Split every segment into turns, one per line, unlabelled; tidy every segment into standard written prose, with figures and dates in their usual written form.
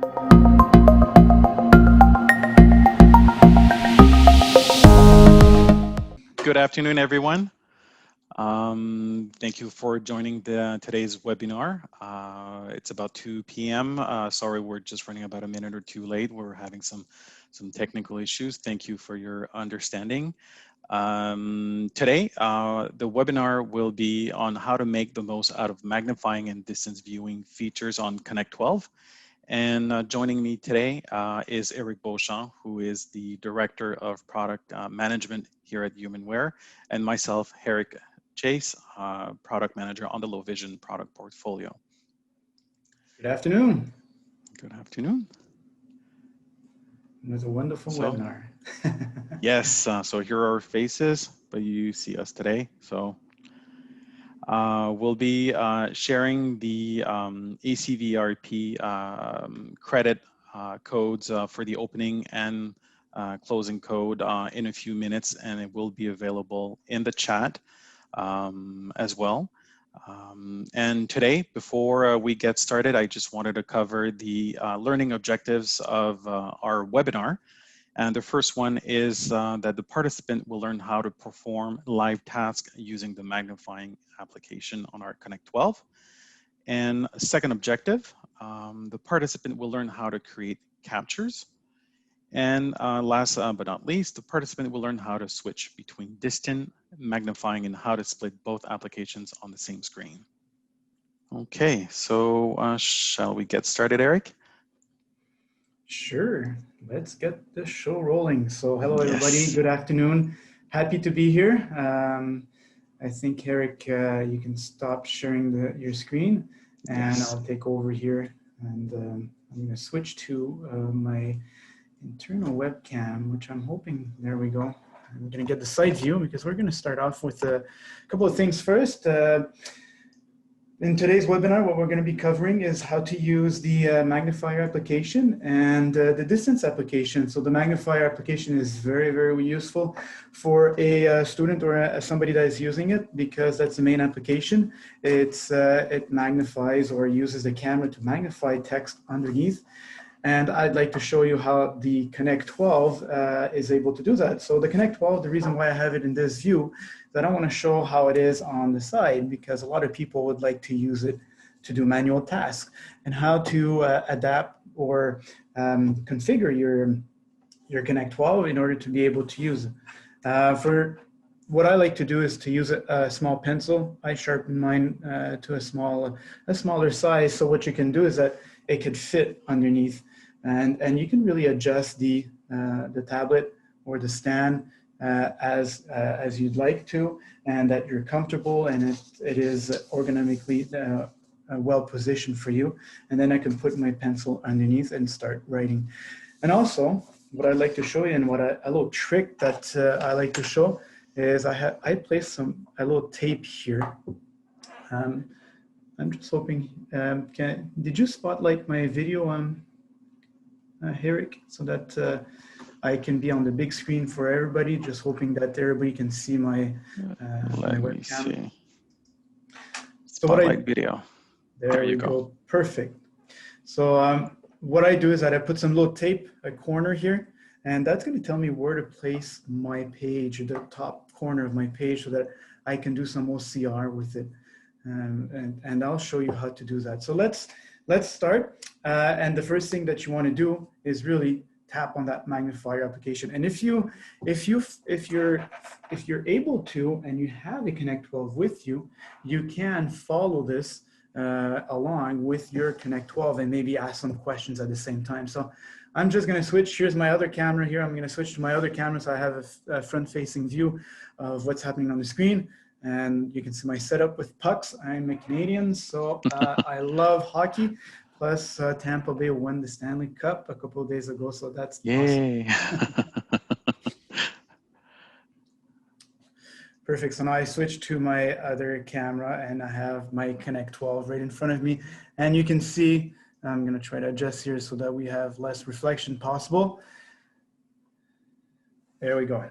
Good afternoon, everyone. Thank you for joining today's webinar. It's about 2 p.m. Sorry, we're just running about a minute or two late. We're having some technical issues. Thank you for your understanding. Today, the webinar will be on how to make the most out of magnifying and distance viewing features on Connect 12. And joining me today is Heyrick, who is the Director of Product Management here at Humanware, and myself, Heyrick Chassé, Product Manager on the Low Vision product portfolio.
Good afternoon.
Good afternoon.
It was a wonderful webinar.
Yes, so here are our faces, but you see us today. So we'll be sharing the ACVRP credit codes for the opening and closing code in a few minutes, and it will be available in the chat as well. And today, before we get started, I just wanted to cover the learning objectives of our webinar. And the first one is that the participant will learn how to perform live tasks using the magnifying application on our Connect 12. And second objective, the participant will learn how to create captures. And last but not least, the participant will learn how to switch between distant, magnifying, and how to split both applications on the same screen. Okay, so shall we get started, Heyrick?
Sure, let's get the show rolling. So hello, everybody. Good afternoon. Happy to be here. I think, Heyrick, you can stop sharing your screen, and I'll take over here. And I'm going to switch to my internal webcam, which I'm hoping, there we go. I'm going to get the side view because we're going to start off with a couple of things first. In today's webinar, what we're going to be covering is how to use the Magnifier application and the distance application. So the Magnifier application is very, very useful for a student or somebody that is using it, because that's the main application. It magnifies or uses the camera to magnify text underneath. And I'd like to show you how the Connect 12 is able to do that. So the Connect 12, the reason why I have it in this view, is I want to show how it is on the side, because a lot of people would like to use it to do manual tasks, and how to adapt or configure your Connect 12 in order to be able to use it. For what I like to do is to use a small pencil. I sharpen mine to a smaller size. So what you can do is that it could fit underneath. And you can really adjust the tablet or the stand as you'd like to, and that you're comfortable and it is ergonomically well positioned for you. And then I can put my pencil underneath and start writing. And also, what I'd like to show you, and a little trick that I like to show, is I placed a little tape here. I'm just hoping, did you spotlight my video on Heyrick, so that I can be on the big screen for everybody? Just hoping that everybody can see my webcam.
See. Spotlight video.
There you go. Perfect. So what I do is that I put some little tape, a corner here, and that's going to tell me where to place my page, the top corner of my page, so that I can do some OCR with it. And I'll show you how to do that. So let's start. And the first thing that you want to do is really tap on that magnifier application. And if you're able to, and you have a Connect 12 with you, you can follow this along with your Connect 12 and maybe ask some questions at the same time. So I'm just going to switch. Here's my other camera here. I'm going to switch to my other camera so I have a front-facing view of what's happening on the screen. And you can see my setup with pucks. I'm a Canadian, so I love hockey. Plus, Tampa Bay won the Stanley Cup a couple of days ago, so that's
Yay.
Awesome. Perfect. So now I switch to my other camera, and I have my Connect 12 right in front of me. And you can see, I'm going to try to adjust here so that we have less reflection possible. There we go.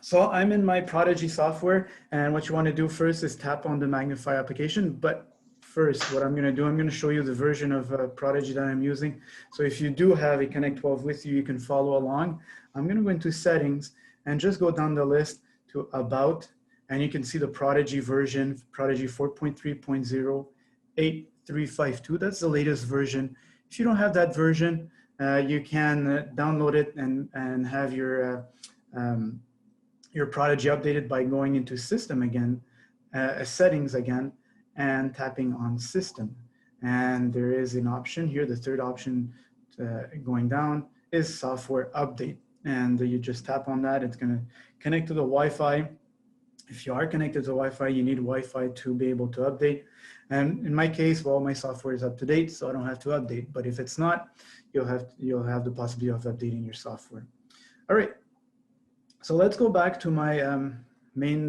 So I'm in my Prodigy software, and what you want to do first is tap on the Magnifier application. But first, what I'm going to do, I'm going to show you the version of Prodigy that I'm using. So if you do have a Connect 12 with you, you can follow along. I'm going to go into settings and just go down the list to about, and you can see the Prodigy version, Prodigy 4.3.0, 8352. That's the latest version. If you don't have that version, you can download it and have your Prodigy updated by going into System again, Settings again, and tapping on System. And there is an option here, the third option going down is Software Update. And you just tap on that, it's going to connect to the Wi-Fi. If you are connected to Wi-Fi, you need Wi-Fi to be able to update. And in my case, well, my software is up to date, so I don't have to update. But if it's not, you'll have the possibility of updating your software. All right, so let's go back to my main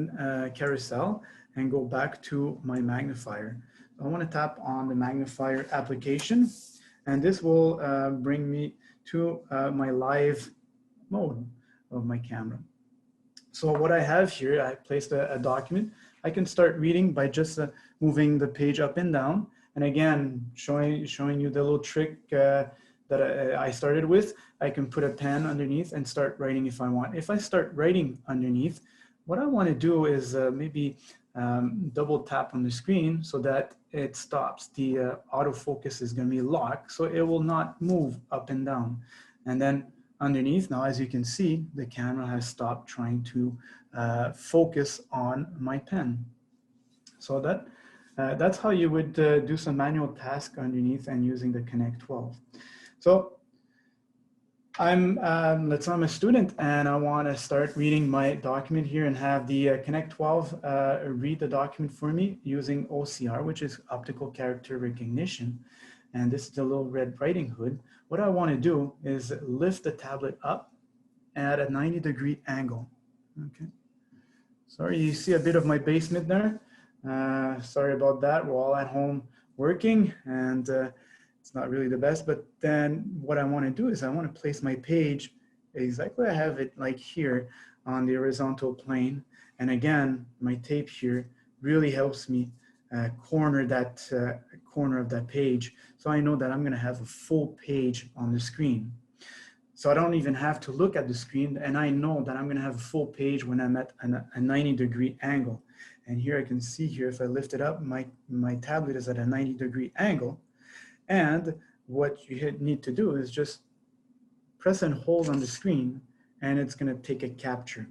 carousel and go back to my magnifier. I want to tap on the magnifier application, and this will bring me to my live mode of my camera. So what I have here, I placed a document. I can start reading by just moving the page up and down. And again, showing you the little trick that I started with. I can put a pen underneath and start writing if I want. If I start writing underneath, what I want to do is maybe double tap on the screen so that it stops. The autofocus is going to be locked, so it will not move up and down. And then underneath, now as you can see, the camera has stopped trying to focus on my pen. So that's how you would do some manual task underneath and using the Connect 12. So let's say I'm a student and I want to start reading my document here and have the Connect 12 read the document for me using OCR, which is optical character recognition. And this is the little red writing hood. What I want to do is lift the tablet up at a 90-degree angle. Okay. Sorry, you see a bit of my basement there. Sorry about that. We're all at home working, and it's not really the best. But then what I want to do is I want to place my page exactly. I have it like here on the horizontal plane. And again, my tape here really helps me corner that corner of that page. So I know that I'm going to have a full page on the screen. So I don't even have to look at the screen, and I know that I'm going to have a full page when I'm at a 90-degree angle. And here I can see here, if I lift it up, my tablet is at a 90-degree angle. And what you need to do is just press and hold on the screen, and it's going to take a capture.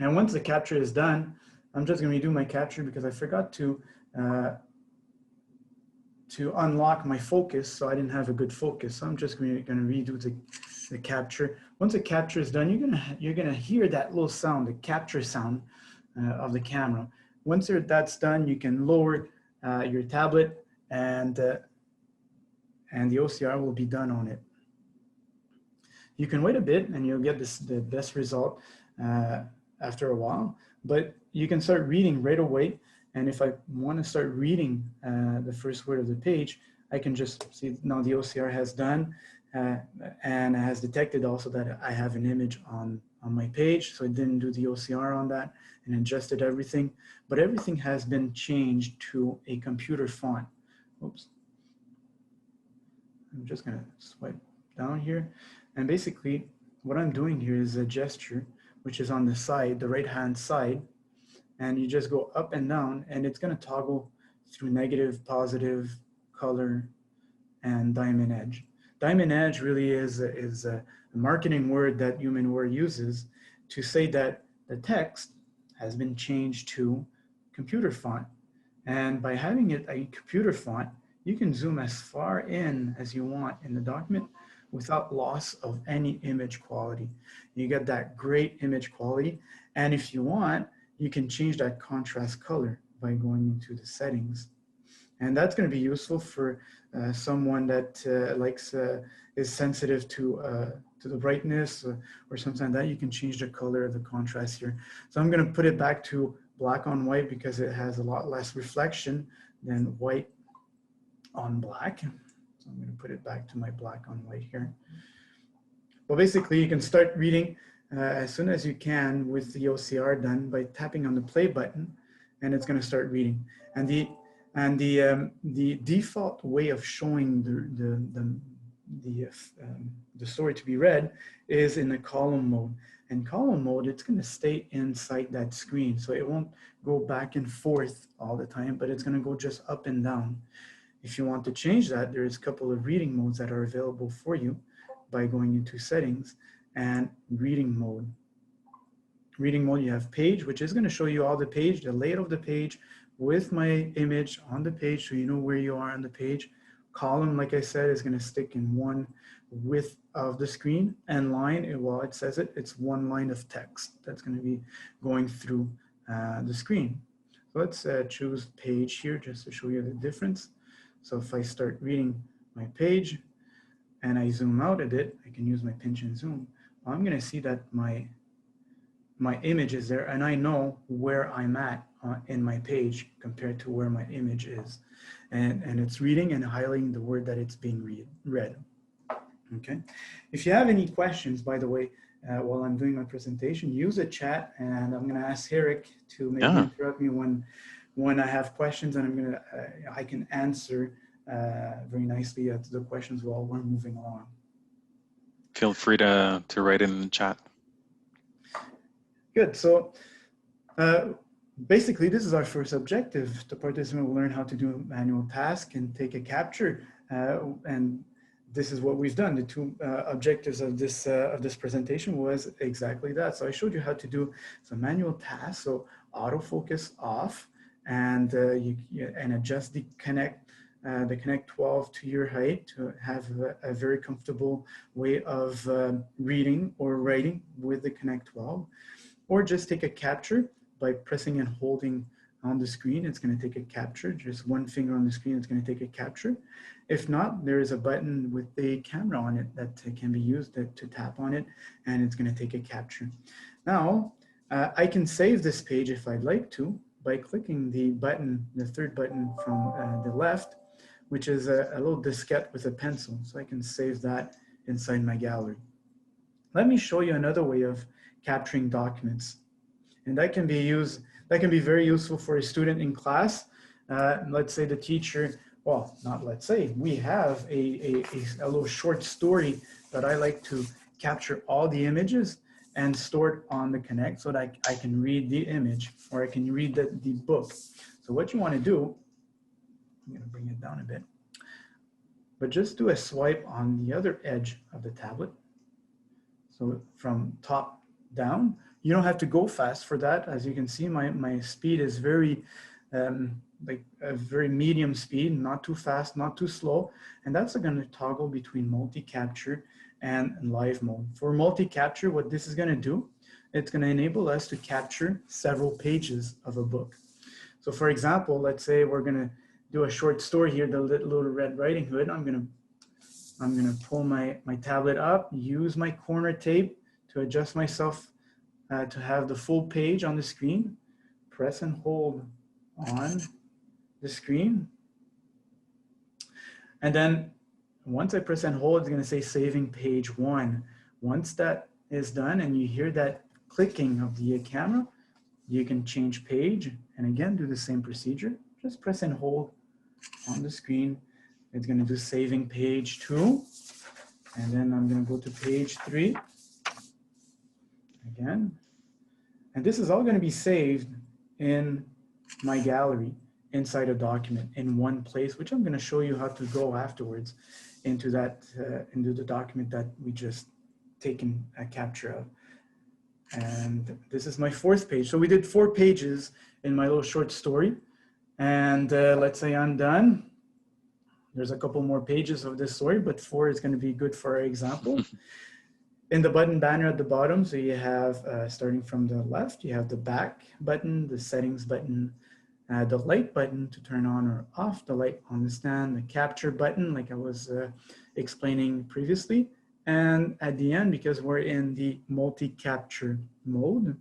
And once the capture is done, I'm just going to redo my capture because I forgot to unlock my focus, so I didn't have a good focus. So I'm just going to redo the capture. Once the capture is done, you're gonna hear that little sound, the capture sound of the camera. Once that's done, you can lower your tablet, and the OCR will be done on it. You can wait a bit, and you'll get the best result after a while. But you can start reading right away. And if I want to start reading the first word of the page, I can just see now the OCR has done and has detected also that I have an image on my page. So I didn't do the OCR on that and adjusted everything, but everything has been changed to a computer font. Oops. I'm just going to swipe down here. And basically what I'm doing here is a gesture, which is on the side, the right-hand side. And you just go up and down, and it's going to toggle through negative, positive, color, and diamond edge. Diamond edge really is a marketing word that HumanWare uses to say that the text has been changed to computer font. And by having it a computer font, you can zoom as far in as you want in the document without loss of any image quality. You get that great image quality. And if you want, you can change that contrast color by going into the settings. And that's going to be useful for someone that is sensitive to the brightness or something like that. You can change the color of the contrast here. So I'm going to put it back to black on white because it has a lot less reflection than white on black. So I'm going to put it back to my black on white here. Well, basically you can start reading as soon as you can with the OCR done by tapping on the play button, and it's going to start reading. And the default way of showing the story to be read is in the column mode. In column mode, it's going to stay inside that screen, so it won't go back and forth all the time, but it's going to go just up and down. If you want to change that, there's a couple of reading modes that are available for you by going into settings and reading mode. Reading mode, you have page, which is going to show you all the page, the layout of the page with my image on the page, so you know where you are on the page. Column, like I said, is going to stick in one width of the screen, and line, well, it says it's one line of text that's going to be going through the screen. So let's choose page here just to show you the difference. So if I start reading my page and I zoom out a bit, I can use my pinch and zoom. Well, I'm going to see that my image is there, and I know where I'm at in my page compared to where my image is. And it's reading and highlighting the word that it's being read. Okay. If you have any questions, by the way, while I'm doing my presentation, use a chat, and I'm going to ask Heyrick to maybe interrupt me when I have questions, and I can answer very nicely at the questions while we're moving along.
Feel free to write in the chat.
Good. So basically, this is our first objective. The participant will learn how to do a manual task and take a capture. And this is what we've done. The two objectives of this presentation was exactly that. So I showed you how to do some manual tasks. So autofocus off, and and adjust the Connect 12 to your height to have a very comfortable way of reading or writing with the Connect 12. Or just take a capture by pressing and holding on the screen. It's going to take a capture. Just one finger on the screen, it's going to take a capture. If not, there is a button with a camera on it that can be used to tap on it, and it's going to take a capture. Now, I can save this page if I'd like to by clicking the button, the third button from the left, which is a little diskette with a pencil. So I can save that inside my gallery. Let me show you another way of capturing documents, and that can be very useful for a student in class. Let's say the teacher, well, not let's say, we have a little short story that I like to capture all the images and store it on the Connect so that I can read the image, or I can read the book. So what you want to do, I'm going to bring it down a bit, but just do a swipe on the other edge of the tablet. So from top down, you don't have to go fast for that. As you can see, my speed is very, like a very medium speed, not too fast, not too slow. And that's going to toggle between multi-capture and live mode. For multi-capture, what this is going to do, it's going to enable us to capture several pages of a book. So for example, let's say we're going to do a short story here, the Little Red Riding Hood. I'm going to pull my tablet up, use my corner tape to adjust myself to have the full page on the screen. Press and hold on the screen. And then once I press and hold, it's going to say saving page 1. Once that is done and you hear that clicking of the camera, you can change page and again do the same procedure. Just press and hold on the screen. It's going to do saving page 2. And then I'm going to go to page 3 again. And this is all going to be saved in my gallery inside a document in one place, which I'm going to show you how to go afterwards into that into the document that we just taken a capture of. And this is my 4th page. So we did 4 pages in my little short story. And let's say I'm done. There's a couple more pages of this story, but 4 is going to be good for our example. In the button banner at the bottom, so you have, starting from the left, you have the back button, the settings button, the light button to turn on or off the light on the stand, the capture button, like I was explaining previously. And at the end, because we're in the multi-capture mode,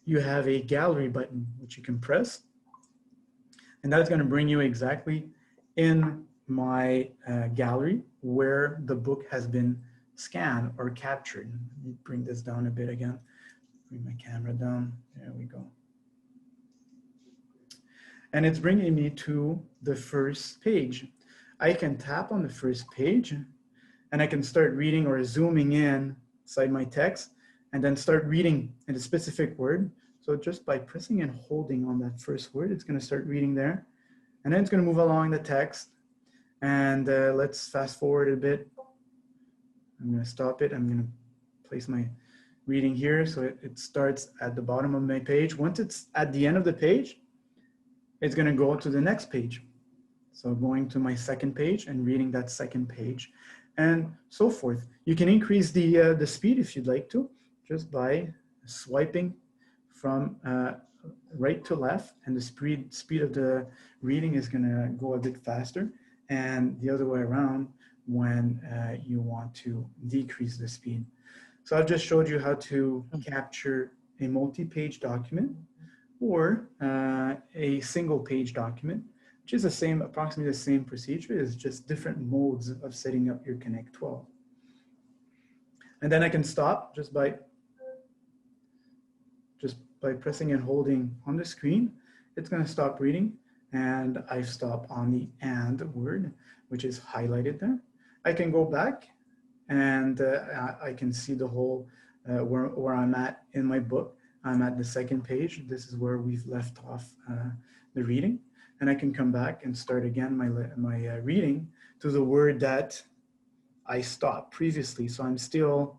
you have a gallery button, which you can press. And that's going to bring you exactly in my gallery where the book has been scanned or captured. Let me bring this down a bit again. Bring my camera down. There we go. and it's bringing me to the first page. I can tap on the first page and I can start reading or zooming in inside my text and then start reading in a specific word. So just by pressing and holding on that first word, it's going to start reading there. And then it's going to move along the text. And let's fast forward a bit. I'm going to stop it. I'm going to place my reading here. So it starts at the bottom of my page. Once it's at the end of the page, it's going to go to the next page. So going to my second page and reading that second page and so forth. You can increase the speed if you'd like to, just by swiping from right to left, and the speed of the reading is going to go a bit faster, and the other way around when you want to decrease the speed. So I've just showed you how to capture a multi-page document or a single page document, which is the same, approximately the same procedure. It's just different modes of setting up your Connect 12. And then I can stop just by pressing and holding on the screen. It's going to stop reading, and I stop on the "and" word, which is highlighted there. I can go back, and I can see the whole where I'm at in my book. I'm at the second page. This is where we've left off the reading, and I can come back and start again my reading to the word that I stopped previously. So I'm still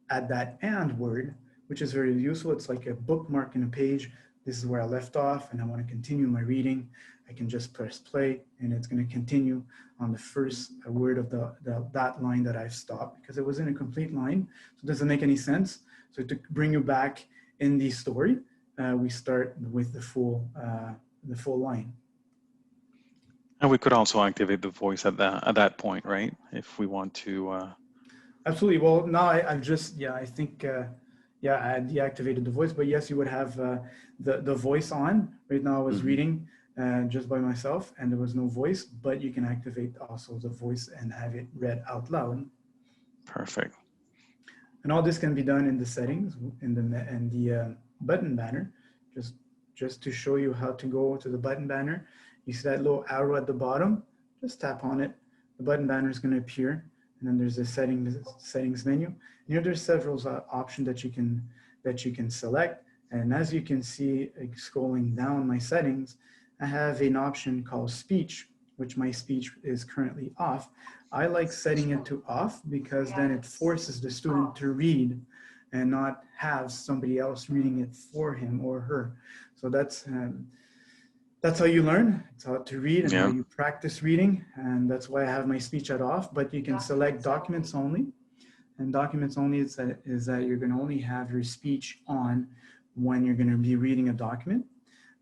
at that "and" word, which is very useful. It's like a bookmark in a page. This is where I left off, and I want to continue my reading. I can just press play, and it's going to continue on the first word of that line that I've stopped, because it was in a complete line, so it doesn't make any sense. So to bring you back in the story, we start with the full line.
And we could also activate the voice at that point, right? If we want to.
Absolutely. Well, now I've just, I think, I deactivated the voice, but yes, you would have the voice on. Right now I was reading just by myself and there was no voice, but you can activate also the voice and have it read out loud.
Perfect.
And all this can be done in the settings, in the button banner. Just to show you how to go to the button banner, you see that little arrow at the bottom, just tap on it. The button banner is going to appear. And then there's a settings menu. Here there's several options that you can select. And as you can see, scrolling down my settings, I have an option called speech, which my speech is currently off. I like setting it to off because then it forces the student to read and not have somebody else reading it for him or her. So that's how you learn. It's how to read and how you practice reading. And that's why I have my speech at off, but you can select documents only. And documents only is that you're going to only have your speech on when you're going to be reading a document.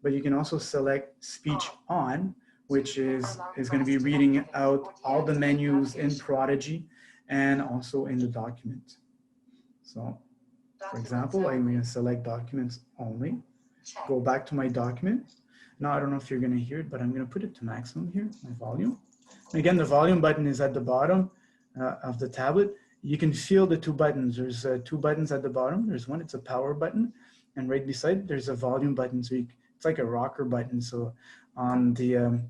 But you can also select speech on, which is going to be reading out all the menus in Prodigy and also in the document. So for example, I'm going to select documents only, go back to my document. Now, I don't know if you're going to hear it, but I'm going to put it to maximum here, my volume. Again, the volume button is at the bottom of the tablet. You can feel the two buttons. There's two buttons at the bottom. There's one, it's a power button. And right beside, there's a volume button. So it's like a rocker button. So on the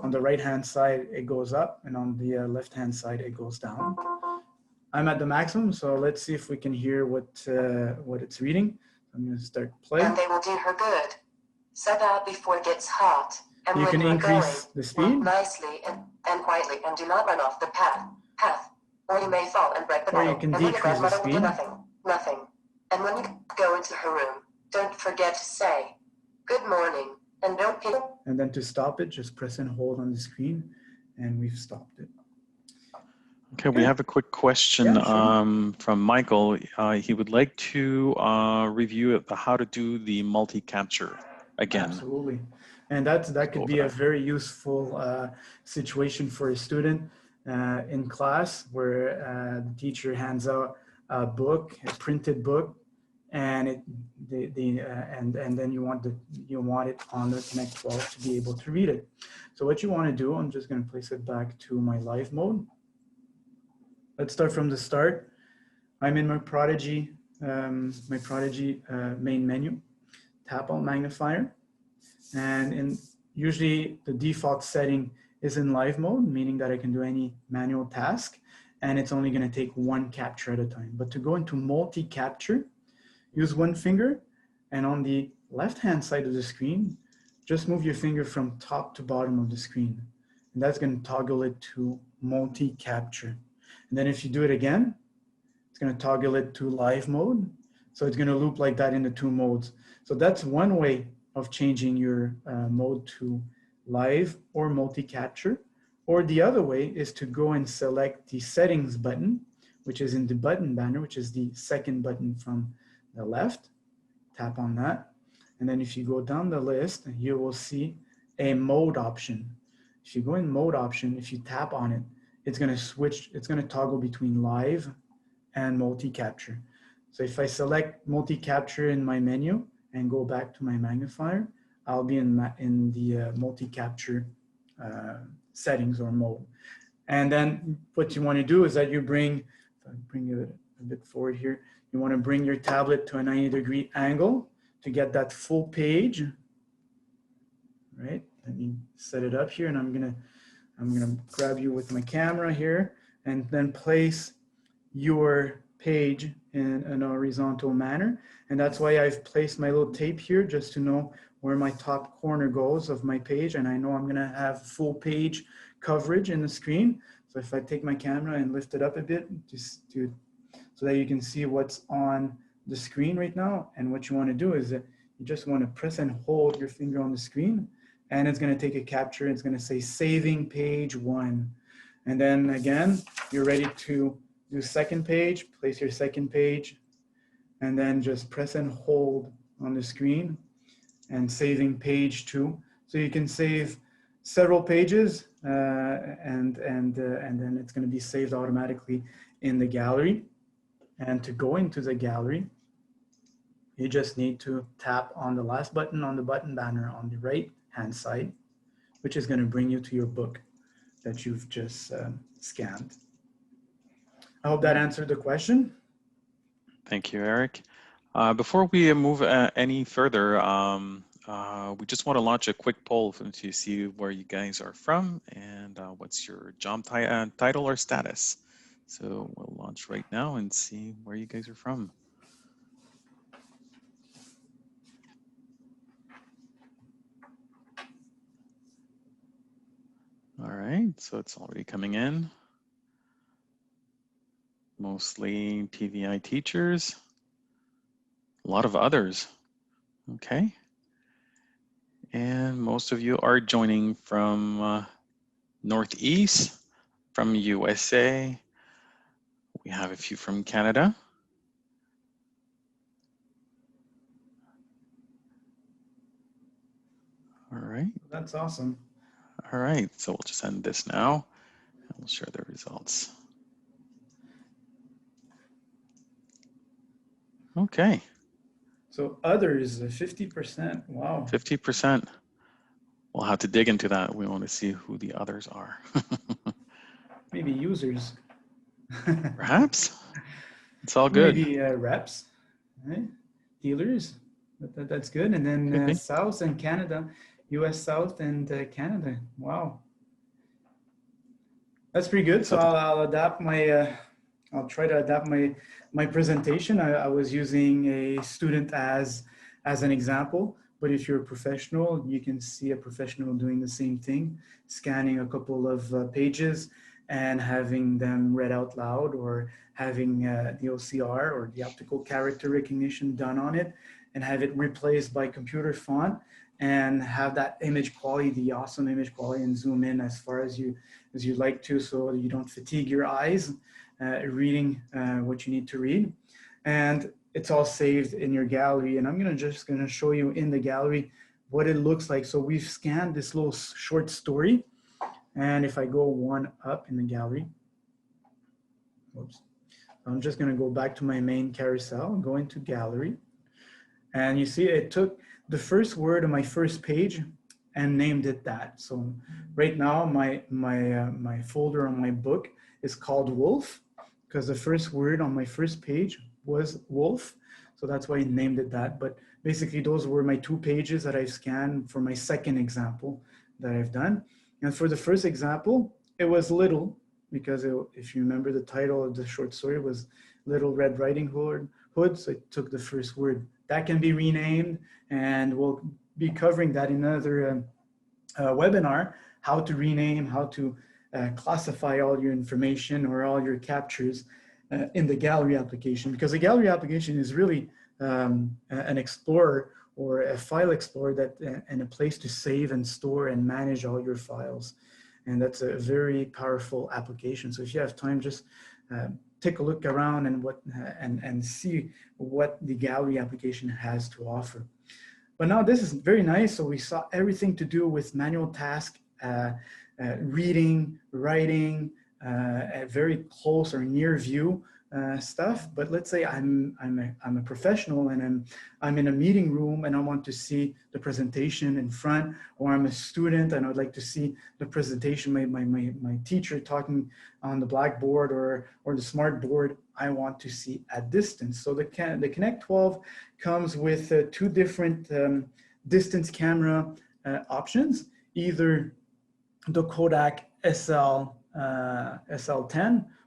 right-hand side, it goes up. And on the left-hand side, it goes down. I'm at the maximum. So let's see if we can hear what it's reading. I'm going to start playing.
And they will do her good. Set out before it gets hot. And
you can increase the speed
nicely and quietly, and do not run off the path, or you may fall and break the bottle.
Or you can decrease the speed.
Nothing. And when you go into her room, don't forget to say good morning, and don't pick.
And then to stop it, just press and hold on the screen, and we've stopped it.
Okay, we have a quick question from Michael. He would like to review how to do the multi-capture again.
Absolutely. And that could be a very useful situation for a student in class where the teacher hands out a book, a printed book, and then you want it on the Connect 12 to be able to read it. So what you want to do, I'm just going to place it back to my live mode. Let's start from the start. I'm in my Prodigy main menu. Tap on Magnifier, and usually the default setting is in live mode, meaning that I can do any manual task, and it's only going to take one capture at a time. But to go into multi-capture, use one finger, and on the left-hand side of the screen, just move your finger from top to bottom of the screen. And that's going to toggle it to multi-capture. And then if you do it again, it's going to toggle it to live mode. So it's going to loop like that in the two modes. So that's one way of changing your mode to live or multi-capture. Or the other way is to go and select the settings button, which is in the button banner, which is the second button from the left. Tap on that. And then if you go down the list, you will see a mode option. If you go in mode option, if you tap on it, it's going to switch, it's going to toggle between live and multi-capture. So if I select multi-capture in my menu and go back to my magnifier, I'll be in the multi-capture settings or mode. And then what you want to do is that you bring, if I bring it a bit forward here, you want to bring your tablet to a 90-degree angle to get that full page, right? Let me set it up here, and I'm gonna grab you with my camera here, and then place your page in a horizontal manner. And that's why I've placed my little tape here, just to know where my top corner goes of my page, and I know I'm gonna have full page coverage in the screen. So if I take my camera and lift it up a bit, just to so that you can see what's on the screen right now. And what you want to do is that you just want to press and hold your finger on the screen, and it's going to take a capture. It's going to say saving page 1. And then again, you're ready to do second page, place your second page, and then just press and hold on the screen and saving page 2. So you can save several pages and then it's going to be saved automatically in the gallery. And to go into the gallery, you just need to tap on the last button on the button banner on the right hand side, which is going to bring you to your book that you've just scanned. I hope that answered the question.
Thank you, Eric. Before we move any further, we just want to launch a quick poll to see where you guys are from and what's your job title or status. So we'll launch right now and see where you guys are from. All right, so it's already coming in. Mostly TVI teachers, a lot of others. Okay. And most of you are joining from Northeast, from USA. We have a few from Canada. All right.
That's awesome.
All right, so we'll just end this now and we'll share the results. Okay.
So others, 50%, wow.
50%. We'll have to dig into that. We want to see who the others are.
Maybe users.
Perhaps. It's all good.
Maybe reps, right? Dealers, that's good. And then South and Canada, US South and Canada. Wow. That's pretty good. So I'll adapt my, I'll try to adapt my presentation. I was using a student as an example, but if you're a professional, you can see a professional doing the same thing, scanning a couple of pages and having them read out loud, or having the OCR or the optical character recognition done on it, and have it replaced by computer font, and have that image quality, the awesome image quality, and zoom in as far as you like to, so you don't fatigue your eyes reading what you need to read. And it's all saved in your gallery. And I'm just gonna show you in the gallery what it looks like. So we've scanned this little short story. And if I go one up in the gallery, whoops, I'm just gonna go back to my main carousel, go into gallery. And you see it took the first word of my first page and named it that. So right now my folder on my book is called Wolf, because the first word on my first page was wolf. So that's why I named it that. But basically those were my 2 pages that I've scanned for my second example that I've done. And for the first example, it was little, because if you remember, the title of the short story was Little Red Riding Hood, so it took the first word. That can be renamed, and we'll be covering that in another webinar, how to rename, how to classify all your information or all your captures in the gallery application, because the gallery application is really an explorer or a file explorer that and a place to save and store and manage all your files. And that's a very powerful application. So if you have time, just take a look around and see what the gallery application has to offer. But now this is very nice. So we saw everything to do with manual task, reading, writing, very close or near view stuff. But let's say I'm a professional and I'm in a meeting room and I want to see the presentation in front, or I'm a student and I'd like to see the presentation, my teacher talking on the blackboard or the smart board. I want to see at distance. So the Connect 12 comes with 2 different distance camera options, either the Kodak SL10,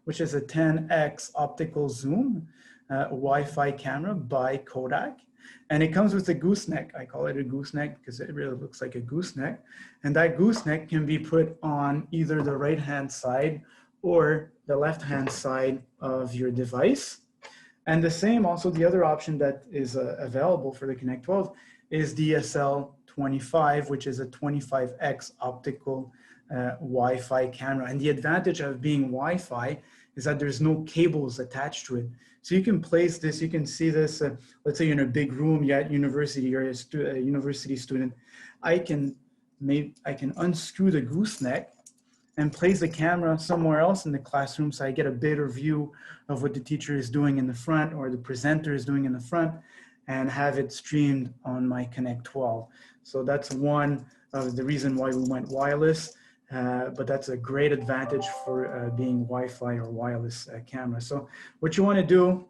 which is a 10x optical zoom Wi-Fi camera by Kodak. And it comes with a gooseneck. I call it a gooseneck because it really looks like a gooseneck. And that gooseneck can be put on either the right-hand side or the left-hand side of your device. And the same, also the other option that is available for the Connect 12 is the SL25, which is a 25x optical Wi-Fi camera. And the advantage of being Wi-Fi is that there's no cables attached to it. So you can place this, you can see this, let's say you're in a big room, you're at university, you're a university student. I can unscrew the gooseneck and place the camera somewhere else in the classroom, so I get a better view of what the teacher is doing in the front or the presenter is doing in the front, and have it streamed on my Connect 12. So that's one of the reason why we went wireless, but that's a great advantage for being Wi-Fi or wireless camera. So what you want to do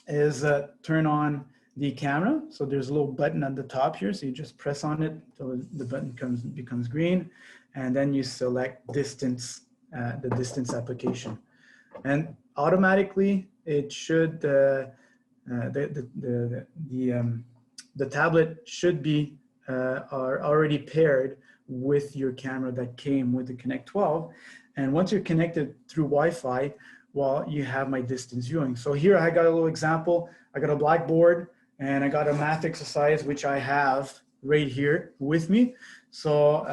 is turn on the camera. So there's a little button at the top here, so you just press on it till the button becomes green. And then you select distance, the distance application, and automatically it should the tablet should be are already paired with your camera that came with the Connect 12. And once you're connected through Wi-Fi, well, you have my distance viewing. So here I got a little example. I got a blackboard and I got a math exercise, which I have right here with me. So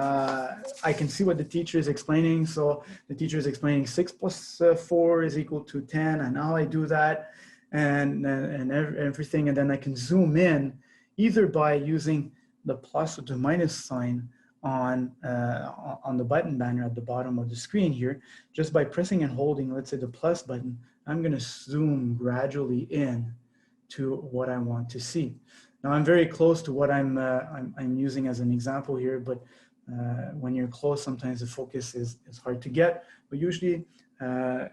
I can see what the teacher is explaining. So the teacher is explaining 6 plus 4 is equal to 10, and how I do that and everything. And then I can zoom in either by using the plus or the minus sign on the button banner at the bottom of the screen here. Just by pressing and holding, let's say the plus button, I'm going to zoom gradually in to what I want to see. Now I'm very close to what I'm using as an example here, but when you're close, sometimes the focus is hard to get. But usually at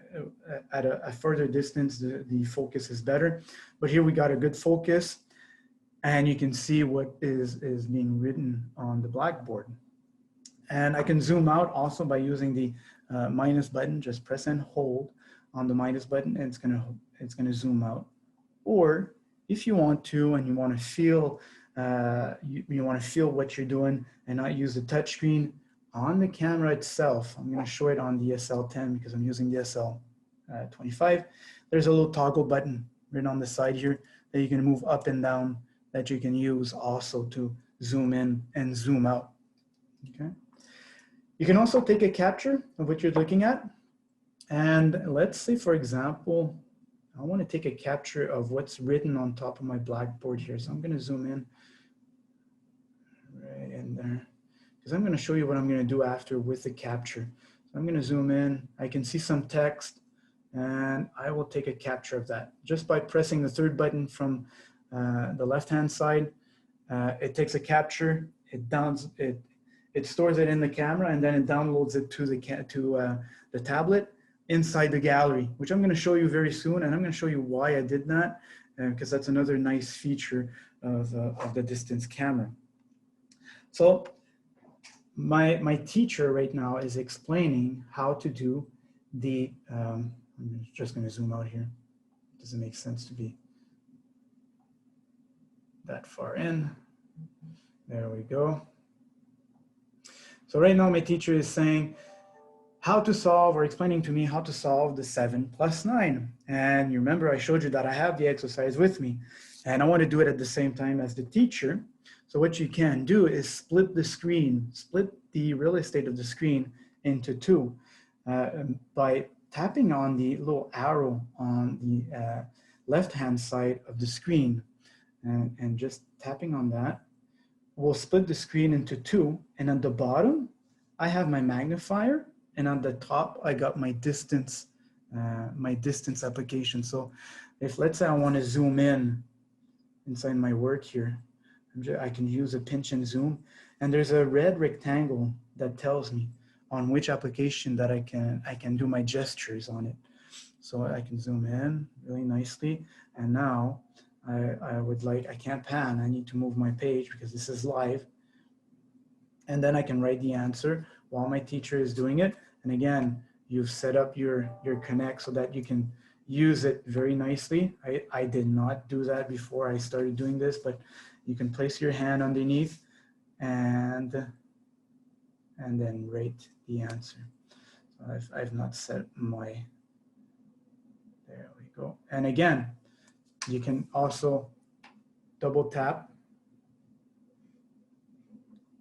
a further distance, the focus is better. But here we got a good focus, and you can see what is being written on the blackboard. And I can zoom out also by using the minus button. Just press and hold on the minus button, and it's gonna zoom out. Or if you want to, and you want to feel you want to feel what you're doing and not use the touch screen on the camera itself, I'm going to show it on the SL10 because I'm using the SL25. There's a little toggle button right on the side here that you can move up and down, that you can use also to zoom in and zoom out. Okay. You can also take a capture of what you're looking at. And let's say, for example, I want to take a capture of what's written on top of my blackboard here. So I'm going to zoom in right in there, because I'm going to show you what I'm going to do after with the capture. So I'm going to zoom in. I can see some text, and I will take a capture of that just by pressing the third button from the left-hand side. It takes a capture. It stores it in the camera, and then it downloads it to the tablet inside the gallery, which I'm going to show you very soon. And I'm going to show you why I did that because that's another nice feature of the distance camera. So my teacher right now is explaining how to do the, I'm just going to zoom out here. It doesn't make sense to be that far in. There we go. So right now my teacher is saying how to solve, or explaining to me how to solve the 7 plus 9. And you remember I showed you that I have the exercise with me and I want to do it at the same time as the teacher. So what you can do is split the screen, split the real estate of the screen into two by tapping on the little arrow on the left-hand side of the screen and just tapping on that. We'll split the screen into two, and at the bottom, I have my magnifier, and on the top, I got my distance application. So if, let's say I want to zoom in inside my work here, I can use a pinch and zoom, and there's a red rectangle that tells me on which application that I can do my gestures on it. So I can zoom in really nicely, and now I can't pan, I need to move my page because this is live. And then I can write the answer while my teacher is doing it. And again, you've set up your Connect so that you can use it very nicely. I did not do that before I started doing this, but you can place your hand underneath and then write the answer. So I've not set my, there we go. And again, you can also double tap.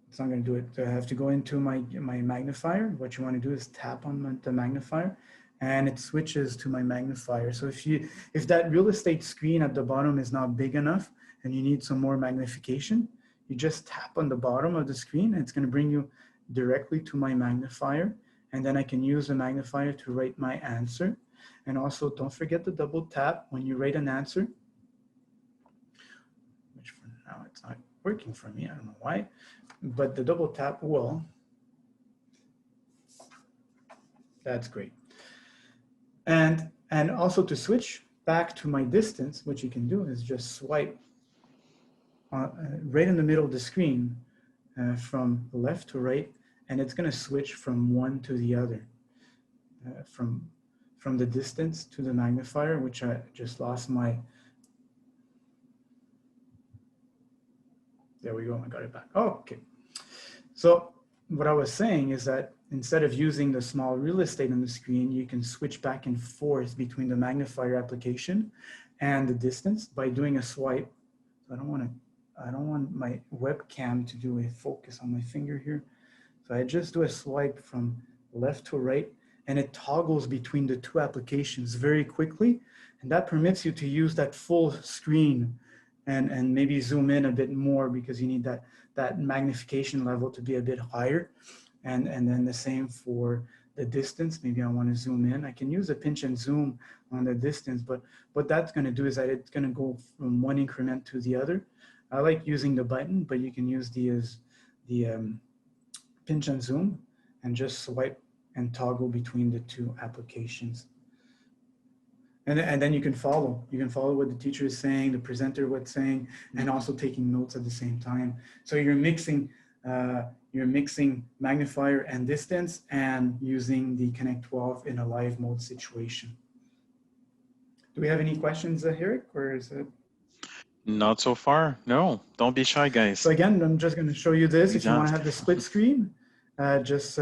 It's not going to do it. I have to go into my magnifier. What you want to do is tap on the magnifier, and it switches to my magnifier. So if that real estate screen at the bottom is not big enough and you need some more magnification, you just tap on the bottom of the screen, and it's going to bring you directly to my magnifier. And then I can use the magnifier to write my answer. And also, don't forget to double tap when you write an answer, which for now it's not working for me. I don't know why, but the double tap will. That's great. And also to switch back to my distance, what you can do is just swipe right in the middle of the screen from left to right, and it's going to switch from one to the other, from the distance to the magnifier, which I just lost my, there we go, I got it back. Oh, okay. So what I was saying is that instead of using the small real estate on the screen, you can switch back and forth between the magnifier application and the distance by doing a swipe. So I don't want my webcam to do a focus on my finger here. So I just do a swipe from left to right, and it toggles between the two applications very quickly. And that permits you to use that full screen and maybe zoom in a bit more because you need that magnification level to be a bit higher. And then the same for the distance. Maybe I want to zoom in. I can use a pinch and zoom on the distance, but what that's going to do is that it's going to go from one increment to the other. I like using the button, but you can use the pinch and zoom and just swipe and toggle between the two applications. And then you can follow. You can follow what the teacher is saying, the presenter what's saying, and also taking notes at the same time. So you're mixing magnifier and distance and using the Connect 12 in a live mode situation. Do we have any questions, Heyrick, or is it?
Not so far. No, don't be shy, guys.
So again, I'm just going to show you this. If you want to have the split screen, just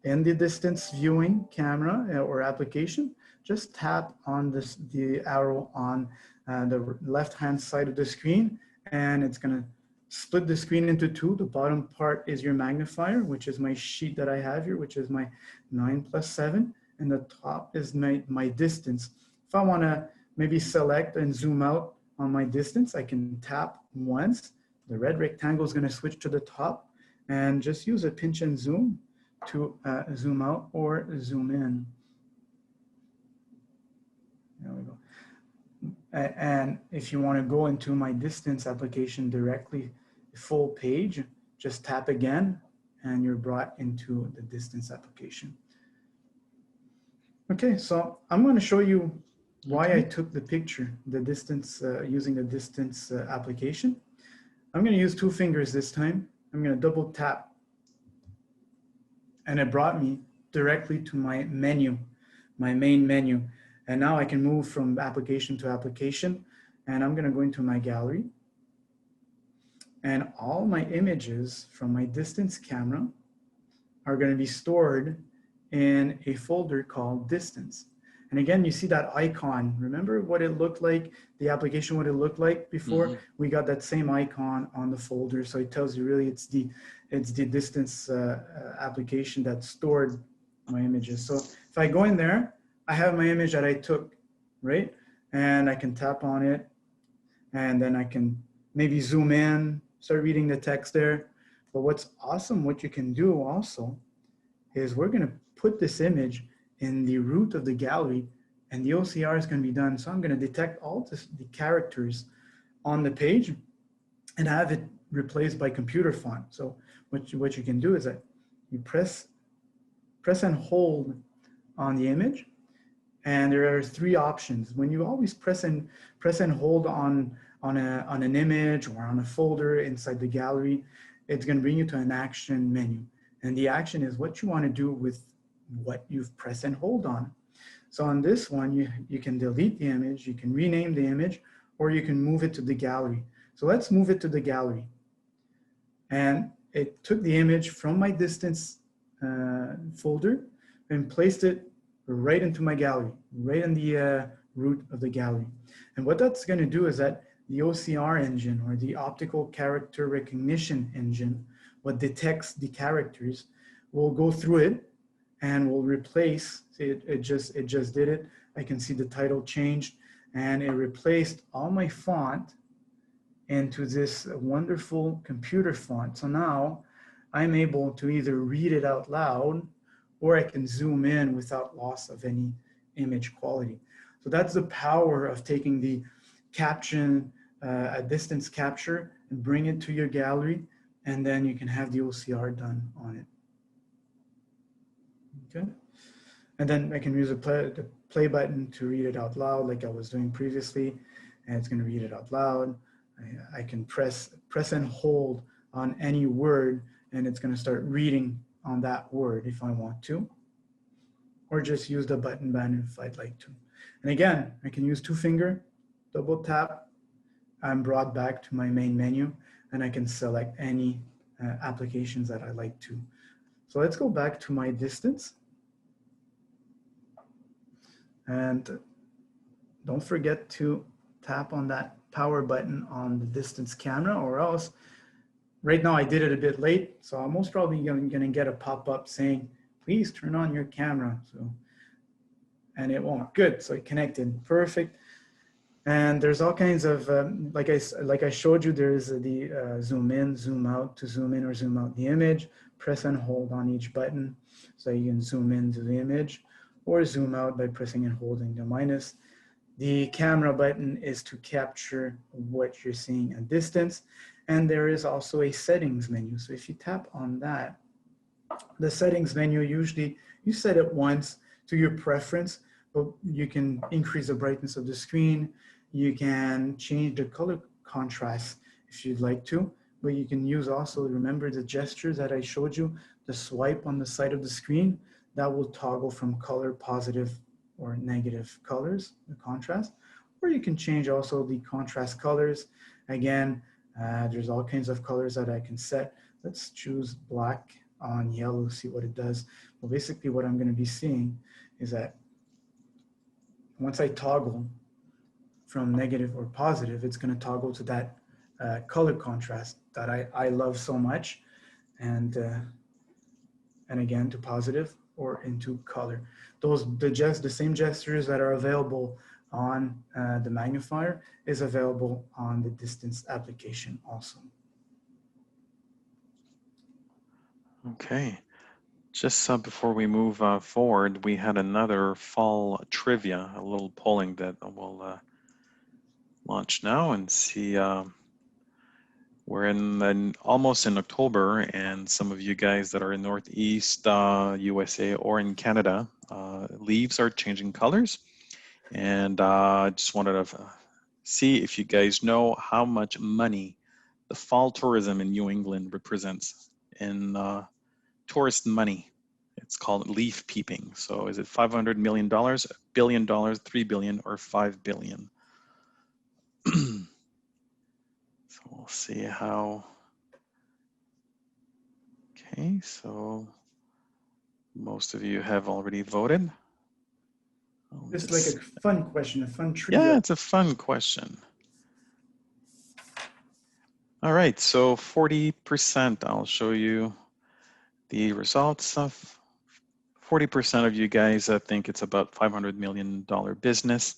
in the distance viewing camera or application, just tap on the arrow on the left-hand side of the screen, and it's going to split the screen into two. The bottom part is your magnifier, which is my sheet that I have here, which is my 9 plus 7, and the top is my distance. If I want to maybe select and zoom out on my distance, I can tap once. The red rectangle is going to switch to the top, and just use a pinch and zoom to zoom out or zoom in. There we go. And if you want to go into my distance application directly, full page, just tap again, and you're brought into the distance application. Okay, so I'm going to show you why I took the picture, the distance, using the distance application. I'm going to use 2 fingers this time. I'm going to double tap, and it brought me directly to my menu, my main menu. And now I can move from application to application, and I'm going to go into my gallery, and all my images from my distance camera are going to be stored in a folder called distance. And again, you see that icon. Remember what it looked like, the application, what it looked like before? We got that same icon on the folder. So it tells you really it's the distance application that stored my images. So if I go in there, I have my image that I took, right? And I can tap on it, and then I can maybe zoom in, start reading the text there. But what's awesome, what you can do also, is we're going to put this image in the root of the gallery, and the OCR is going to be done. So I'm going to detect all the characters on the page and have it replaced by computer font. So what you can do is that you press and hold on the image, and there are 3 options. When you always press and hold on an image or on a folder inside the gallery, it's going to bring you to an action menu. And the action is what you want to do with what you've pressed and hold on. So on this one, you can delete the image, you can rename the image, or you can move it to the gallery. So let's move it to the gallery. And it took the image from my distance folder and placed it right into my gallery, right in the root of the gallery. And what that's going to do is that the OCR engine, or the optical character recognition engine, what detects the characters, will go through it and will replace, see, it just did it. I can see the title changed, and it replaced all my font into this wonderful computer font. So now I'm able to either read it out loud, or I can zoom in without loss of any image quality. So that's the power of taking the caption, a distance capture, and bring it to your gallery, and then you can have the OCR done on it. Okay, and then I can use the play button to read it out loud like I was doing previously, and it's going to read it out loud. I can press and hold on any word, and it's going to start reading on that word if I want to, or just use the button banner if I'd like to. And again, I can use 2 finger, double tap, I'm brought back to my main menu, and I can select any applications that I like to. So let's go back to my distance. And don't forget to tap on that power button on the distance camera, or else, right now I did it a bit late, so I'm most probably going to get a pop-up saying, please turn on your camera. So, and it won't. Good, so it connected, perfect. And there's all kinds of, like I showed you, there's the zoom in, zoom out, to zoom in or zoom out the image. Press and hold on each button so you can zoom into the image, or zoom out by pressing and holding the minus. The camera button is to capture what you're seeing at distance. And there is also a settings menu. So if you tap on that, the settings menu, usually you set it once to your preference, but you can increase the brightness of the screen. You can change the color contrast if you'd like to, but you can use also, remember the gestures that I showed you, the swipe on the side of the screen, that will toggle from color positive or negative colors, the contrast, or you can change also the contrast colors. Again, there's all kinds of colors that I can set. Let's choose black on yellow, see what it does. Well, basically what I'm going to be seeing is that once I toggle from negative or positive, it's going to toggle to that color contrast that I love so much, and again to positive or into color. The same gestures that are available on the magnifier is available on the distance application also.
Okay, just before we move forward, we had another fall trivia, a little polling that we'll launch now and see. We're almost in October, and some of you guys that are in Northeast USA or in Canada, leaves are changing colors. And just wanted to see if you guys know how much money the fall tourism in New England represents in tourist money. It's called leaf peeping. So is it $500 million, $1 billion, $3 billion, or $5 billion? So we'll see how. Okay, so most of you have already voted.
Just like a fun question, a fun trivia.
Yeah, it's a fun question. All right, so 40%, I'll show you the results of 40% of you guys think it's about $500 million business,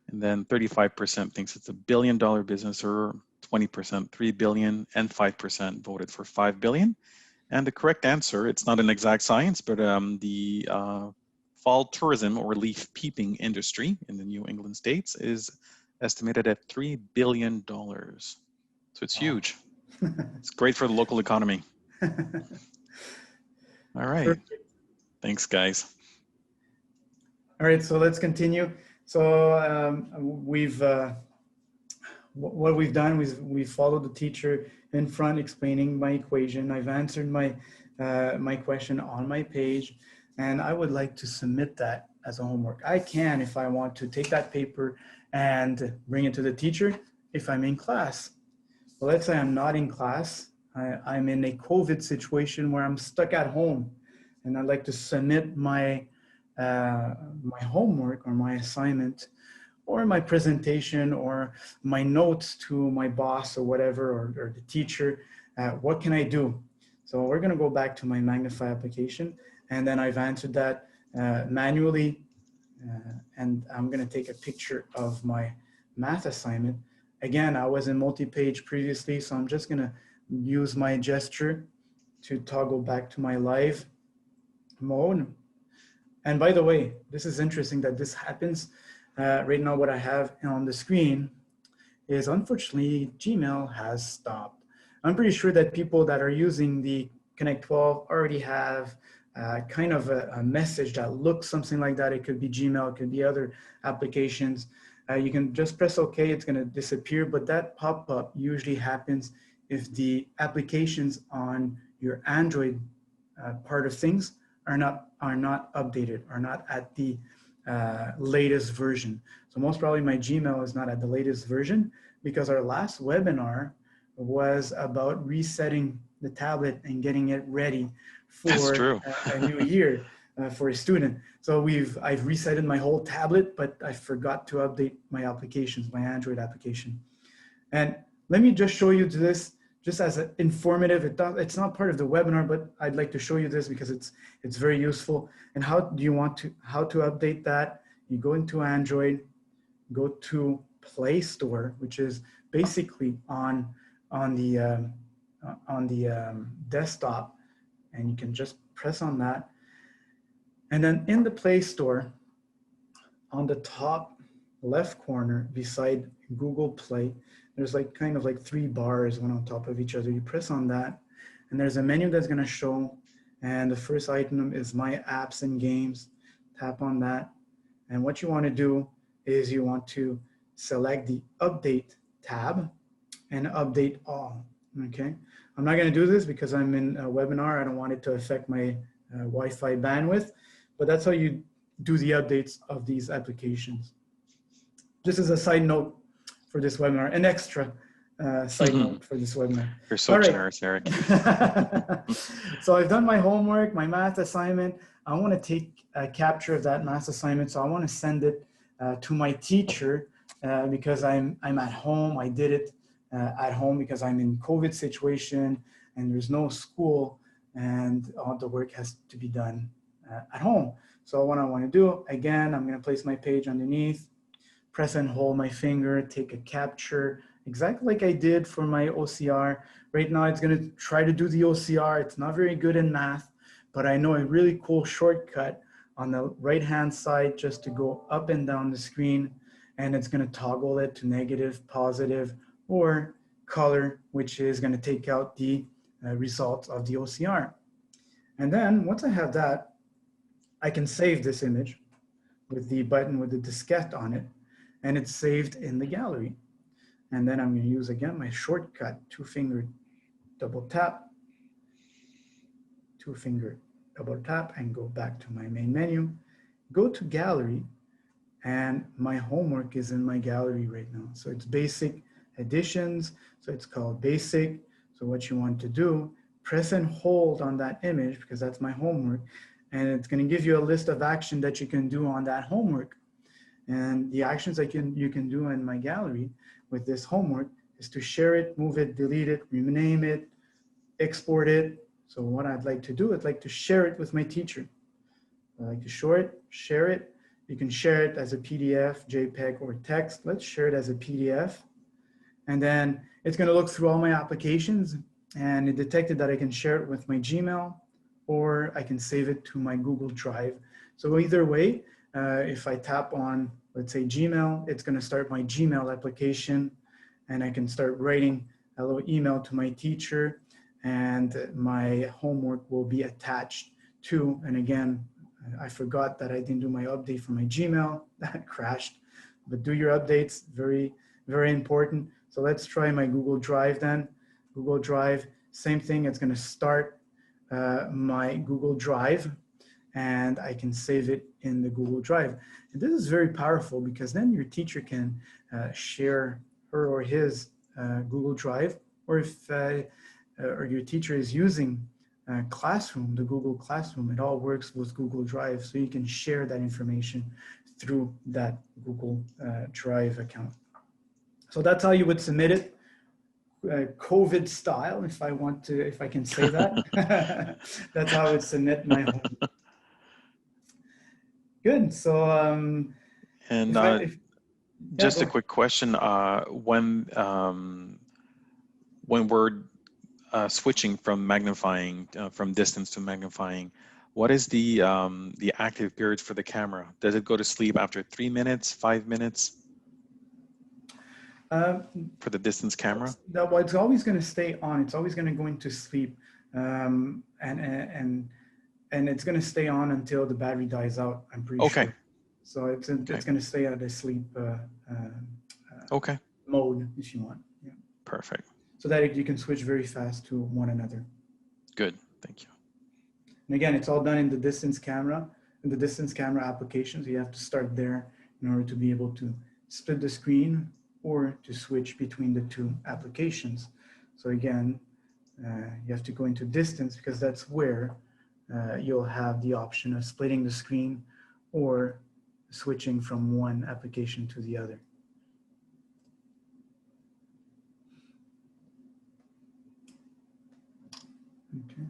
and then 35% thinks it's $1 billion business, or 20% $3 billion, and 5% voted for $5 billion. And the correct answer, it's not an exact science, but the fall tourism or leaf peeping industry in the New England states is estimated at $3 billion. So it's huge. It's great for the local economy. All right. Perfect. Thanks, guys.
All right, so let's continue. So what we've done is we've followed the teacher in front explaining my equation. I've answered my my question on my page, and I would like to submit that as a homework. I can, if I want to, take that paper and bring it to the teacher if I'm in class. Well, let's say I'm not in class. I'm in a COVID situation where I'm stuck at home, and I'd like to submit my my homework or my assignment or my presentation or my notes to my boss or whatever, or the teacher. What can I do? So we're gonna go back to my Magnify application, and then I've answered that manually, and I'm gonna take a picture of my math assignment. Again, I was in multi-page previously, so I'm just gonna use my gesture to toggle back to my live mode. And by the way, this is interesting that this happens. Right now, what I have on the screen is, unfortunately, Gmail has stopped. I'm pretty sure that people that are using the Connect 12 already have kind of a message that looks something like that. It could be Gmail, it could be other applications. You can just press OK, it's going to disappear, but that pop-up usually happens if the applications on your Android part of things are not updated, are not at the latest version. So most probably my Gmail is not at the latest version, because our last webinar was about resetting the tablet and getting it ready for a new year for a student. So I've resetted my whole tablet, but I forgot to update my applications, my Android application. And let me just show you this just as an informative. It's not part of the webinar, but I'd like to show you this because it's very useful. And how to update that? You go into Android, go to Play Store, which is basically on the desktop, and you can just press on that. And then in the Play Store, on the top left corner beside Google Play, there's kind of like 3 bars, one on top of each other. You press on that, and there's a menu that's gonna show, and the first item is My Apps and Games. Tap on that, and what you wanna do is you want to select the Update tab and Update All, okay? I'm not gonna do this because I'm in a webinar. I don't want it to affect my Wi-Fi bandwidth, but that's how you do the updates of these applications. Just as a side note for this webinar, an extra side note for this webinar.
You're so generous, Eric.
So I've done my homework, my math assignment. I want to take a capture of that math assignment. So I want to send it to my teacher because I'm at home. I did it at home because I'm in COVID situation and there's no school, and all the work has to be done at home. So what I want to do, again, I'm going to place my page underneath, press and hold my finger, take a capture, exactly like I did for my OCR. Right now, it's going to try to do the OCR. It's not very good in math, but I know a really cool shortcut on the right-hand side just to go up and down the screen, and it's going to toggle it to negative, positive, or color, which is going to take out the results of the OCR. And then once I have that, I can save this image. with the button with the diskette on it, and it's saved in the gallery. And then I'm going to use again my shortcut, 2-finger double tap, 2-finger double tap, and go back to my main menu, go to gallery, and my homework is in my gallery right now. So it's basic additions, so it's called basic. So what you want to do, press and hold on that image because that's my homework, and it's going to give you a list of action that you can do on that homework. And the actions you can do in my gallery with this homework is to share it, move it, delete it, rename it, export it. So what I'd like to do, I'd like to share it with my teacher. I like to share it. You can share it as a PDF, JPEG, or text. Let's share it as a PDF. And then it's going to look through all my applications, and it detected that I can share it with my Gmail, or I can save it to my Google Drive. So either way, if I tap on, let's say Gmail, it's going to start my Gmail application, and I can start writing a little email to my teacher, and my homework will be attached to, and again, I forgot that I didn't do my update for my Gmail, that crashed, but do your updates, very, very important. So let's try my Google Drive then. Google Drive, same thing, it's gonna start my Google Drive, and I can save it in the Google Drive. And this is very powerful because then your teacher can share her or his Google Drive, or if or your teacher is using Classroom, the Google Classroom, it all works with Google Drive, so you can share that information through that Google Drive account. So that's how you would submit it, COVID style, if I can say that. That's how I would submit my homework. Good. So,
just a quick question: when we're switching from magnifying from distance to magnifying, what is the active period for the camera? Does it go to sleep after 3 minutes, 5 minutes? For the distance camera?
Well, it's always going to stay on. It's always going to go into sleep, and it's going to stay on until the battery dies out, I'm pretty sure. So it's going to stay at a sleep mode, if you want. Yeah.
Perfect.
So that you can switch very fast to one another.
Good, thank you.
And again, it's all done in the distance camera, applications. You have to start there in order to be able to split the screen or to switch between the two applications. So again, you have to go into distance because that's where you'll have the option of splitting the screen or switching from one application to the other. Okay,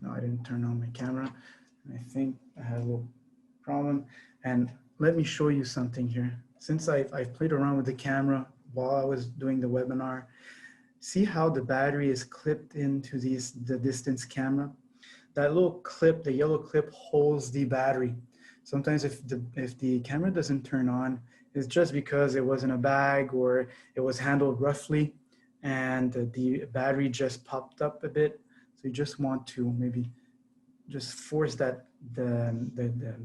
no, I didn't turn on my camera. I think I had a little problem. And let me show you something here. Since I've played around with the camera while I was doing the webinar, see how the battery is clipped into the distance camera? That little clip, the yellow clip, holds the battery. Sometimes if the camera doesn't turn on, it's just because it was in a bag or it was handled roughly and the battery just popped up a bit. So you just want to maybe just force the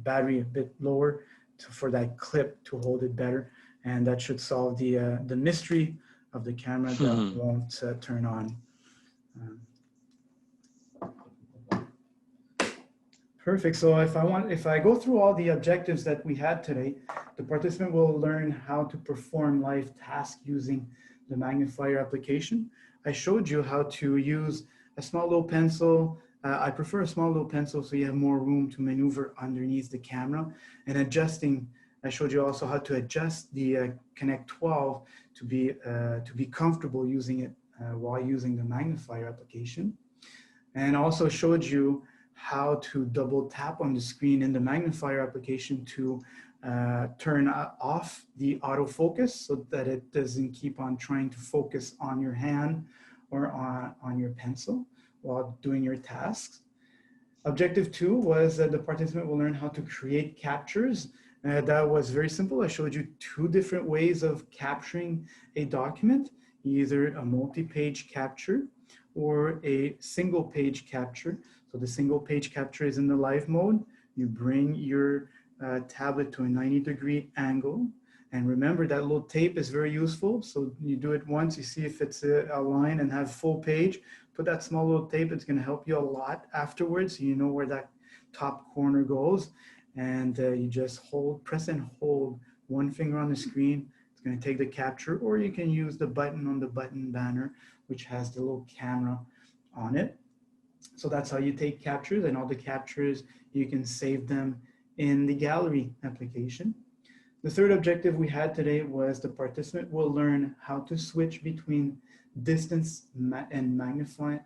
battery a bit lower for that clip to hold it better, and that should solve the mystery of the camera that won't turn on. Perfect. So if I go through all the objectives that we had today, the participant will learn how to perform live tasks using the Magnifier application. I showed you how to use a small little pencil. I prefer a small little pencil so you have more room to maneuver underneath the camera. And adjusting, I showed you also how to adjust the Connect 12 to be comfortable using it while using the Magnifier application. And also showed you how to double tap on the screen in the Magnifier application to turn off the autofocus so that it doesn't keep on trying to focus on your hand or on your pencil while doing your tasks. Objective 2 was that the participant will learn how to create captures. That was very simple. I showed you 2 different ways of capturing a document, either a multi-page capture or a single page capture. So the single page capture is in the live mode. You bring your tablet to a 90-degree angle. And remember that little tape is very useful. So you do it once, you see if it's aligned and have full page. Put that small little tape, it's going to help you a lot afterwards. So you know where that top corner goes. And you just press and hold one finger on the screen. It's going to take the capture, or you can use the button on the button banner, which has the little camera on it. So that's how you take captures, and all the captures, you can save them in the gallery application. The third objective we had today was the participant will learn how to switch between distance and magnifier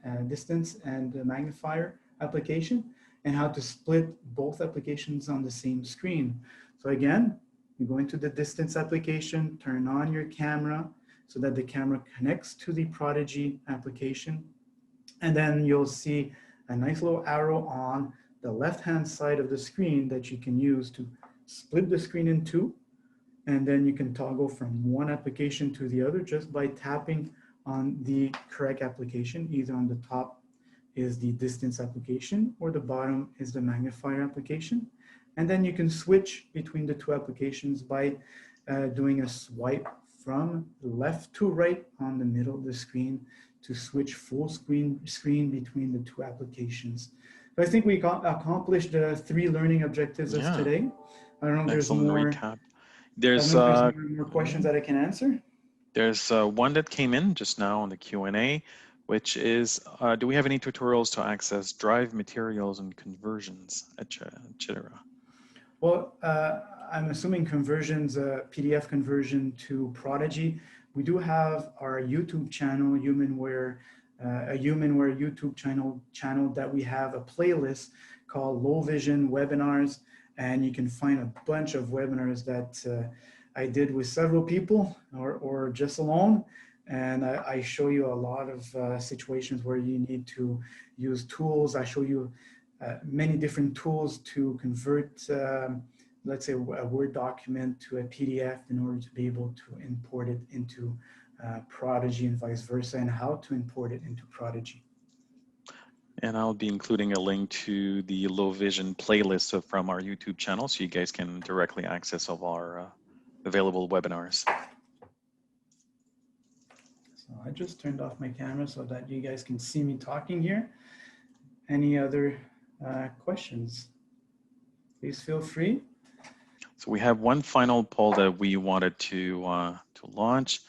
application, and how to split both applications on the same screen. So again, you go into the distance application, turn on your camera so that the camera connects to the Prodigy application. And then you'll see a nice little arrow on the left-hand side of the screen that you can use to split the screen in two. And then you can toggle from one application to the other just by tapping on the correct application. Either on the top is the distance application, or the bottom is the magnifier application. And then you can switch between the two applications by doing a swipe from left to right on the middle of the screen to switch full screen between the two applications. So I think we accomplished the 3 learning objectives of today. I don't know if there's more.
Recap. There's
more questions that I can answer.
There's one that came in just now on the Q&A, which is, do we have any tutorials to access drive materials and conversions, etc.?
Well, I'm assuming conversions, PDF conversion to Prodigy. We do have our YouTube channel, Humanware, a Humanware YouTube channel that we have a playlist called Low Vision Webinars, and you can find a bunch of webinars that I did with several people or just alone. And I show you a lot of situations where you need to use tools. I show you many different tools to convert, let's say, a Word document to a PDF in order to be able to import it into Prodigy and vice versa, and how to import it into Prodigy.
And I'll be including a link to the Low Vision playlist from our YouTube channel, so you guys can directly access all our available webinars.
So I just turned off my camera so that you guys can see me talking here. Any other questions? Please feel free.
So we have one final poll that we wanted to launch,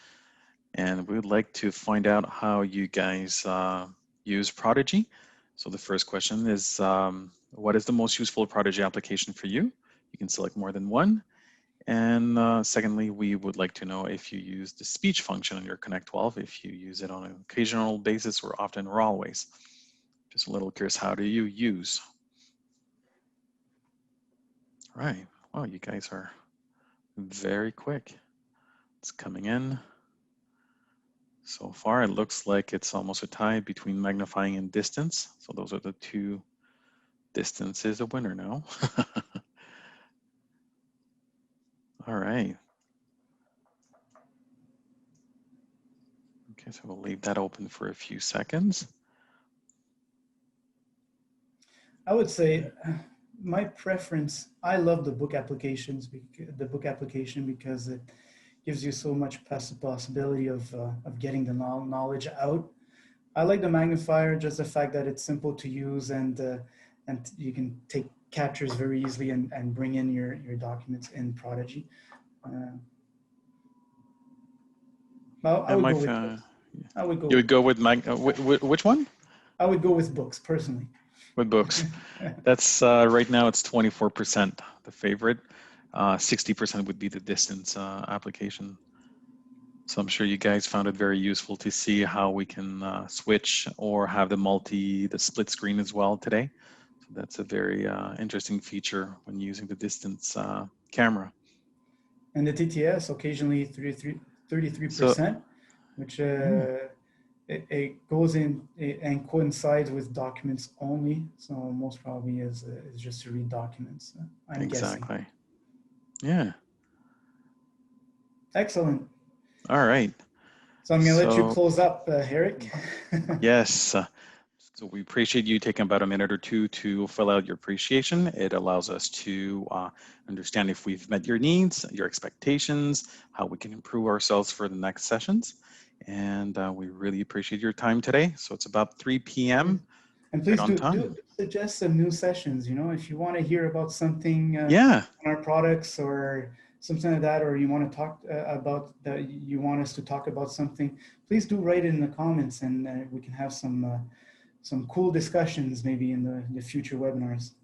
and we would like to find out how you guys use Prodigy. So the first question is, what is the most useful Prodigy application for you? You can select more than one. And secondly, we would like to know if you use the speech function on your Connect 12, if you use it on an occasional basis or often or always. Just a little curious, how do you use? All right, wow, you guys are very quick. It's coming in. So far, it looks like it's almost a tie between magnifying and distance. So those are the two. Distance is a winner now. All right. Okay, so we'll leave that open for a few seconds.
I would say my preference, I love the book applications, because it gives you so much possibility of getting the knowledge out. I like the magnifier, just the fact that it's simple to use, and you can take captures very easily and bring in your documents in Prodigy. I would go.
You would go with which one?
I would go with books personally.
With books, that's right now it's 24% the favorite. 60% would be the distance application. So I'm sure you guys found it very useful to see how we can switch or have the split screen as well today. So that's a very interesting feature when using the distance camera.
And the TTS occasionally 33%, which it goes in and coincides with documents only. So most probably is just to read documents. I'm
exactly.
guessing.
Yeah.
Excellent.
All right.
So I'm going to let you close up, Heyrick.
Yes. So we appreciate you taking about a minute or two to fill out your appreciation. It allows us to understand if we've met your needs, your expectations, how we can improve ourselves for the next sessions. And we really appreciate your time today. So it's about 3 p.m.
And please
right on
do
time.
suggest some new sessions. You know, if you want to hear about something
Yeah.
on our products or something like that, or you want to talk about that, you want us to talk about something, please do write it in the comments, and we can have some cool discussions maybe in the future webinars.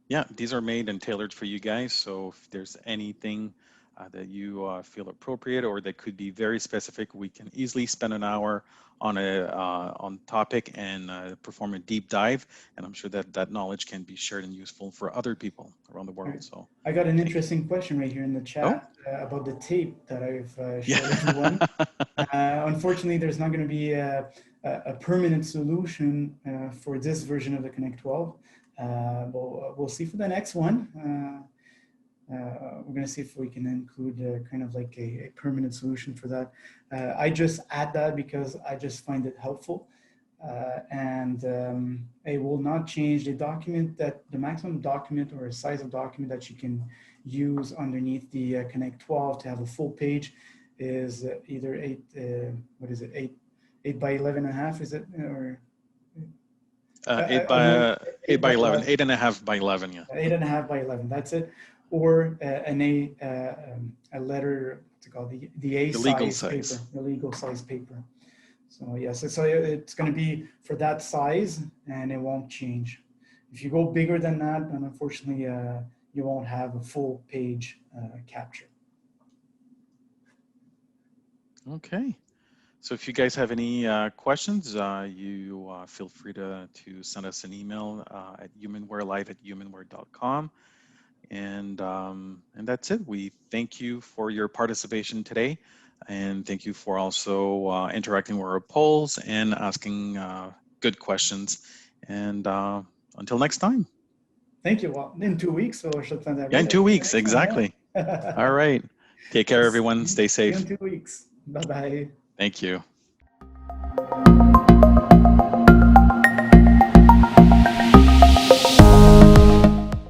Yeah, these are made and tailored for you guys. So if there's anything that you feel appropriate or that could be very specific, we can easily spend an hour on a on topic and perform a deep dive. And I'm sure that that knowledge can be shared and useful for other people around the world. So
I got an interesting question right here in the chat about the tape that I've showed everyone. Unfortunately, there's not going to be a permanent solution for this version of the Connect 12. But we'll see for the next one. We're going to see if we can include kind of like a permanent solution for that. I just add that because I just find it helpful. And it will not change the document, that the maximum document or size of document that you can use underneath the Connect 12 to have a full page is either 8 by 11.5, is it? Or
8 by 11, 8.5 by 11, yeah.
8.5 by 11, that's it. Or a letter, what's it called? The A size paper, the legal size paper. So yes, so it's going to be for that size, and it won't change. If you go bigger than that, then unfortunately you won't have a full page capture.
Okay. So if you guys have any questions, you feel free to send us an email at humanwarelive@humanware.com. And that's it. We thank you for your participation today. And thank you for also interacting with our polls and asking good questions. And until next time.
Thank you. Well, in 2 weeks.
Yeah, in 2 weeks, exactly. All right. Take care, everyone. Stay safe.
See you in 2 weeks. Bye-bye.
Thank you.